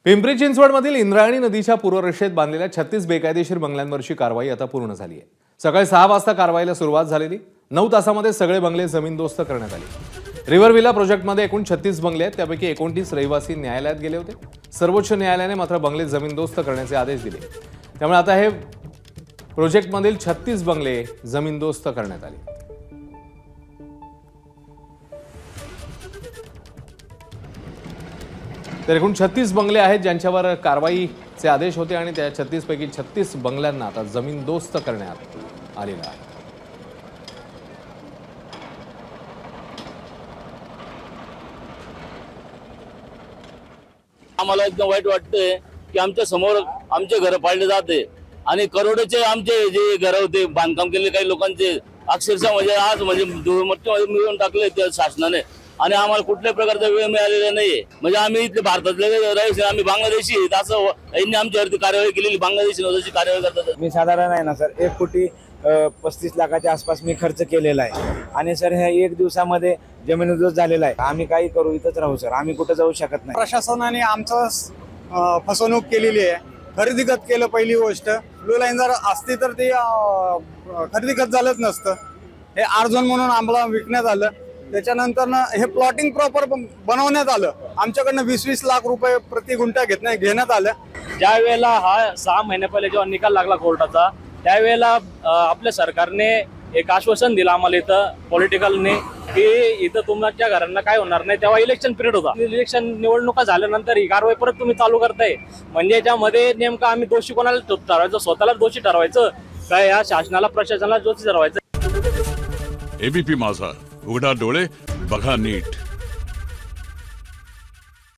पिंपरी चिंचवडमधील इंद्रायणी नदीच्या पूर्वरेषेत बांधलेल्या 36 बेकायदेशीर बंगल्यांवरची कारवाई आता पूर्ण झाली आहे। सकाळी 6 वाजता कारवाईला सुरुवात झालेली। 9 तासांमध्ये सगळे बंगले जमीनदोस्त करण्यात आले। रिव्हर विला प्रोजेक्टमध्ये एकूण 36 बंगले आहेत, त्यापैकी 29 रहिवासी न्यायालयात गेले होते। सर्वोच्च न्यायालयाने मात्र बंगले जमीनदोस्त करण्याचे आदेश दिले, त्यामुळे आता हे प्रोजेक्टमधील 36 बंगले जमीनदोस्त करण्यात आले। तर एकूण 36 बंगले आहेत ज्यांच्यावर कारवाईचे आदेश होते आणि त्या 36 पैकी 36 बंगल्यांना आता जमीनदोस्त करण्यात आलेलं आहे। आम्हाला एकदम वाईट वाटतंय की आमच्या समोर आमचे घर पाडले जाते आणि करोडोचे आमचे जे घर होते बांधकाम केलेले काही लोकांचे अक्षरशः म्हणजे आज म्हणजे दुर्मत्तेमध्ये मिळवून टाकले त्या शासनाने आणि आम्हाला कुठल्याही प्रकारचा वेळ मिळालेला नाहीये। म्हणजे आम्ही इथले भारतातले रहिवासी, आम्ही बांगलादेशी आहेत असं यांनी आमच्यावरती कारवाई केलेली। बांगलादेशी नव्हती कारवाई करतात। मी साधारण आहे ना सर 1,35 लाखाच्या आसपास मी खर्च केलेला आहे आणि सर ह्या 1 दिवसामध्ये जमीनदोस्त झालेला आहे। आम्ही काही करू, इथंच राहू सर, आम्ही कुठे जाऊ शकत नाही। प्रशासनाने आमचं फसवणूक केलेली आहे। खरेदी खत केलं पहिली गोष्ट, ब्लू लाईन जर असती तर ते खरेदी खत झालंच नसतं। हे आर्झोन म्हणून आम्हाला विकण्यात आलं, त्याच्यानंतर हे प्लॉटिंग प्रॉपर बनवण्यात आलं। आमच्याकडनं 20-20 लाख रुपये प्रति गुंठा घेण्यात आलं। ज्या वेळेला हा 6 महिन्या पहिले जेव्हा निकाल लागला कोर्टाचा, त्यावेळेला आपल्या सरकारने एक आश्वासन दिलं आम्हाला इथं पॉलिटिकलने की इथं तुमच्या घरांना काय होणार नाही। तेव्हा इलेक्शन पिरियड होता, इलेक्शन निवडणुका झाल्यानंतर ही कारवाई परत तुम्ही चालू करताय। म्हणजे याच्यामध्ये नेमकं आम्ही दोषी कोणाला ठरवायचं, स्वतःला दोषी ठरवायचं काय या शासनाला प्रशासनाला दोषी ठरवायचं। एबीपी माझा, उघडा डोळे बघा नीट।